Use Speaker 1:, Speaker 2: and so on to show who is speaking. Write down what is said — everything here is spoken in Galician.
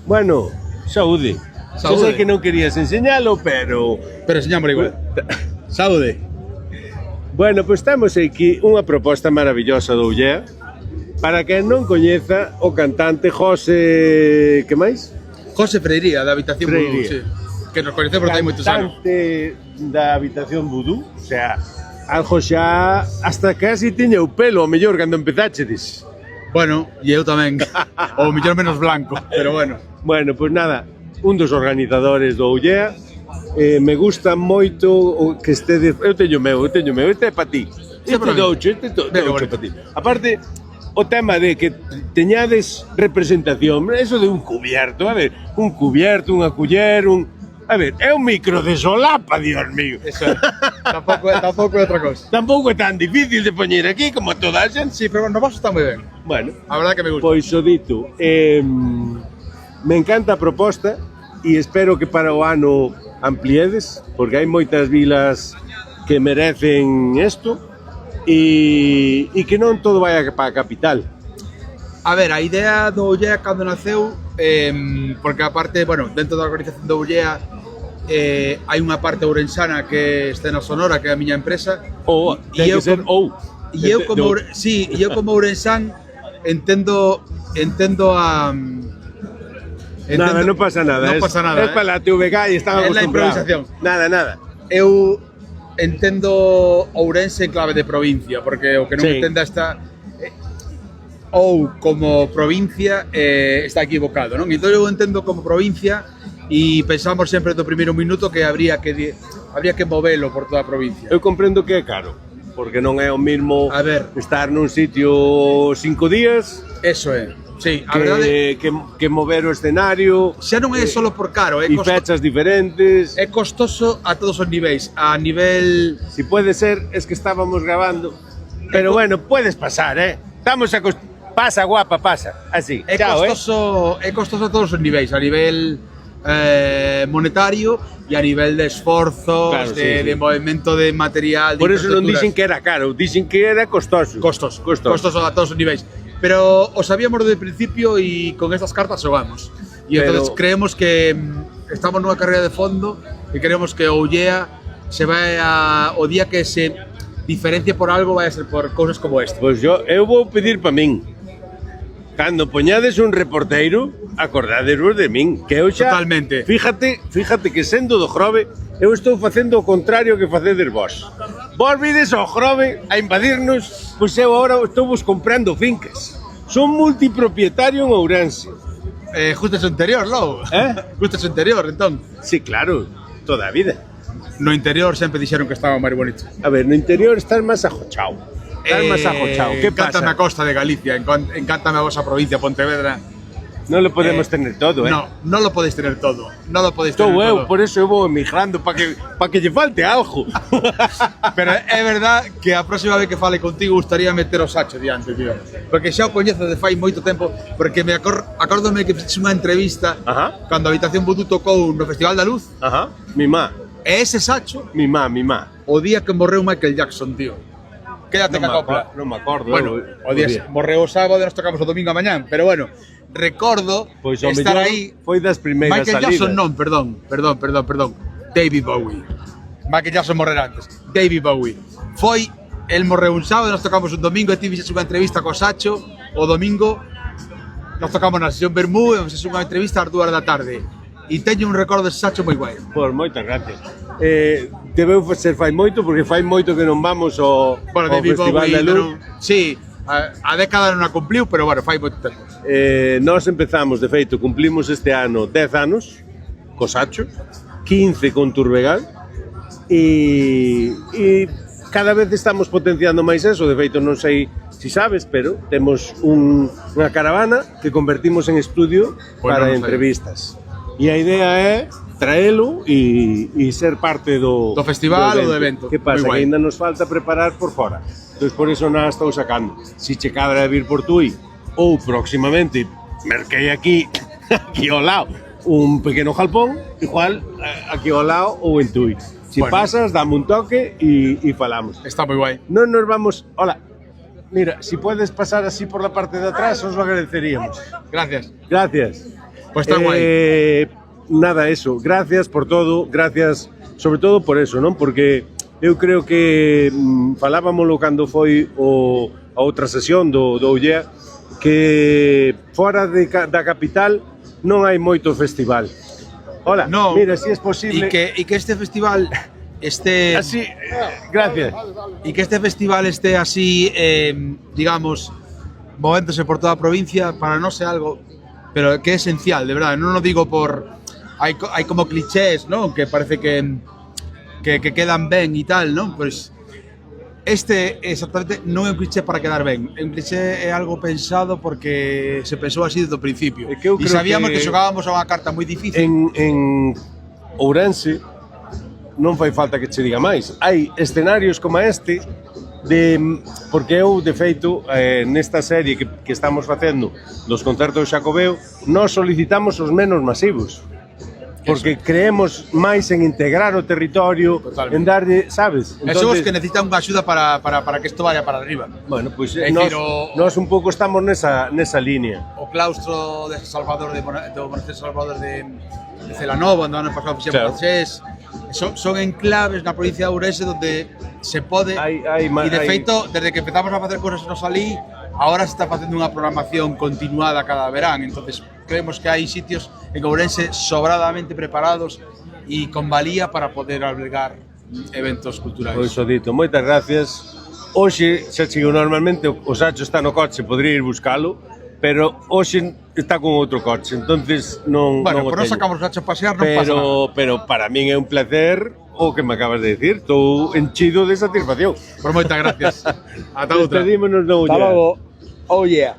Speaker 1: Bueno, saúde. Xa sei que non querías enseñalo, pero
Speaker 2: enseñámoslo igual. Saúde.
Speaker 1: Bueno, pois temos aquí unha proposta maravillosa do Ullea. Para quen non coñeza o cantante José... Que máis?
Speaker 2: José Freiría, da Habitación Vudú, sí. Que nos coñecemos hai moitos anos.
Speaker 1: Cantante da Habitación Vudú, o sea, algo xa hasta casi tiña o pelo, ao mellor, cando empezáchedes.
Speaker 2: Bueno, e eu tamén. Ou mellor menos blanco, pero bueno.
Speaker 1: Bueno, pois nada, un dos organizadores do Ullea. Me gusta moito o que estedes... Eu teño meu, este é para ti. Este doucho para ti. Aparte, o tema de que teñades representación, eso de un cubierto, a ver, un cubierto, unha culler, A ver, é un micro de solapa, Dios mío.
Speaker 2: Eso é. Tampouco é outra cosa.
Speaker 1: Tampouco é tan difícil de poñer aquí como toda a xente.
Speaker 2: Sí, pero no vaso está moi ben.
Speaker 1: Bueno,
Speaker 2: a verdade que me gusta.
Speaker 1: Pois o dito, me encanta a proposta e espero que para o ano ampliedes, porque hai moitas vilas que merecen isto e que non todo vai para a capital.
Speaker 2: A ver, a idea do Ullea cando naceu, porque aparte, bueno, dentro da organización do Ullea hai unha parte ourensana que está na Sonora, que é a miña empresa.
Speaker 1: Ten que ser ou.
Speaker 2: E eu como ourensán entendo a...
Speaker 1: Nada, non pasa nada.
Speaker 2: Non pasa nada.
Speaker 1: É para la TVG e están acostumbrados.
Speaker 2: É la improvisación.
Speaker 1: Nada.
Speaker 2: Eu entendo Ourense en clave de provincia, porque o que non entenda esta... ou como provincia está equivocado, non? Entón eu entendo como provincia e pensamos sempre do primeiro minuto que habría que movelo por toda a provincia.
Speaker 1: Eu comprendo que é caro, porque non é o mismo estar nun sitio 5 días.
Speaker 2: Eso é. Sí, a
Speaker 1: verdade que mover o escenario.
Speaker 2: Xa non é solo por caro,
Speaker 1: e fechas diferentes.
Speaker 2: É costoso a todos os niveis. A nivel...
Speaker 1: Si puede ser, es que estábamos grabando. Pero bueno, puedes pasar, Estamos Pasa, guapa, pasa. Así.
Speaker 2: É costoso a todos os niveis, a nivel monetario e a nivel de esforzos, claro, de movimento de material, de
Speaker 1: por eso non dixen que era caro, dixen que era costoso.
Speaker 2: Costoso a todos os niveis. Pero o sabíamos desde o principio e con estas cartas xogamos. E entonces creemos que estamos nunha carreira de fondo e creemos que o Ullea se vai o día que se diferencie por algo vai a ser por cousas como esta.
Speaker 1: Pois eu vou pedir para min. Cando poñades un reporteiro, acordadevos de min, que eu xa...
Speaker 2: Totalmente.
Speaker 1: Fíjate que sendo do Grove, eu estou facendo o contrario que facedes vos. Vos vides ao Grove a invadirnos, pois eu agora estou vos comprando fincas. Son multipropietario en Ourense.
Speaker 2: Justo o interior, logo. Justo o interior, entón.
Speaker 1: Sí, claro, toda a vida.
Speaker 2: No interior sempre dixeron que estaba máis bonito.
Speaker 1: A ver, no interior estás máis ajochao. ¿Qué pasa?
Speaker 2: Encántame a costa de Galicia, encántame a vosa provincia, Pontevedra.
Speaker 1: Non lo podemos tener todo,
Speaker 2: No, non lo podéis tener todo. Non lo podéis tener todo.
Speaker 1: Por eso eu vou emigrando, para que lle falte algo.
Speaker 2: Pero é verdad que a próxima vez que fale contigo gustaría meter o Sacho diante, tío. Porque xa o coñezo de fai moito tempo, porque me acórdome que fixe unha entrevista cando a Habitación Vudú tocou no Festival da Luz.
Speaker 1: Mi má.
Speaker 2: E ese Sacho...
Speaker 1: Mi má.
Speaker 2: O día que morreu Michael Jackson, tío. Quédate ca copla.
Speaker 1: Non me acordo.
Speaker 2: Bueno, o día morreu o sábado e nos tocamos o domingo a mañán, pero bueno, recordo estar aí.
Speaker 1: Foi das primeiras
Speaker 2: salidas. Michael Jackson non, perdón. David Bowie. Michael Jackson morrer antes. David Bowie. El morreu un sábado, nos tocamos un domingo e ti fixes unha entrevista co Sacho. O domingo nos tocamos na sesión Bermú e fixes unha entrevista ás 2 da tarde. E teño un recordo de Sacho moi guai.
Speaker 1: Pois moitas gracias. Debeu ser fai moito, porque fai moito que non vamos ao Festival da Luz.
Speaker 2: Sí, a década non a cumpliu, pero bueno, fai moito tempo.
Speaker 1: Nós empezamos, de feito, cumplimos este ano 10 anos co Sacho, 15 con Turbegal, e cada vez estamos potenciando máis eso. De feito, non sei se sabes, pero temos unha caravana que convertimos en estudio para entrevistas. E a idea é traelo e ser parte do
Speaker 2: festival ou do evento.
Speaker 1: Que pasa? Que ainda nos falta preparar por fora. Entón, por eso nada estou sacando. Si che cadra de vir por Tui, ou próximamente merquei aquí ao lado, un pequeno jalpón, igual aquí ao lado ou en Tui. Si pasas, dame un toque e falamos.
Speaker 2: Está moi guai.
Speaker 1: Non nos vamos... Hola. Mira, si puedes pasar así por la parte de atrás, os lo agradeceríamos.
Speaker 2: Gracias. Pues está guai.
Speaker 1: Nada, eso, gracias por todo, gracias sobre todo por eso, non? Porque eu creo que falábamoslo cando foi a outra sesión do Ollea, que fora da capital non hai moito festival. Hola,
Speaker 2: No,
Speaker 1: mira, si es posible...
Speaker 2: Y que este festival esté...
Speaker 1: Así, gracias.
Speaker 2: Y que este festival esté así, digamos, moviéndose por toda a provincia, para no ser algo, pero que es esencial, de verdad. No lo digo por... Hay como clichés, ¿no? Que parece que quedan ben e tal, ¿no? Pues este exactamente non é un cliché para quedar ben. Un cliché é algo pensado porque se pensou así desde o principio.
Speaker 1: É que eu
Speaker 2: E
Speaker 1: creo
Speaker 2: sabíamos que
Speaker 1: que
Speaker 2: xogábamos a unha carta moi difícil.
Speaker 1: En Ourense non fai falta que che diga máis. Hai escenarios como este porque eu, de feito, nesta serie que estamos facendo dos concertos do Xacobeo, nós solicitamos os menos masivos. Porque creemos máis en integrar o territorio,
Speaker 2: totalmente,
Speaker 1: en darlle, sabes?
Speaker 2: Entonces, somos que necesitan unha axuda para que isto vaya para arriba.
Speaker 1: Bueno, pois
Speaker 2: Decir,
Speaker 1: nós un pouco estamos nesa línea.
Speaker 2: O claustro de Salvador do Monasterio Salvador de Celanova, onde ano pasado fixemos Chés, son enclaves na provincia de Ourense donde se pode, e de feito, desde que empezamos a facer cousas nos alí, ahora se está facendo unha programación continuada cada verán, entonces creemos que hai sitios en Ourense sobradamente preparados e con valía para poder albergar eventos culturais.
Speaker 1: Pois o dito, moitas gracias. Hoxe, xa chigo, normalmente o Sacho está no coche, podría ir buscalo, pero hoxe está con outro coche, entonces non
Speaker 2: Bueno,
Speaker 1: non o
Speaker 2: por non
Speaker 1: teño.
Speaker 2: sacamos o Sacho a pasear, non pasa nada.
Speaker 1: Pero para min é un placer o que me acabas de decir, estou enchido de satisfacción.
Speaker 2: Por moitas gracias. Ata outra.
Speaker 1: Despedímonos no Ollea.
Speaker 3: Hasta logo. Oh yeah.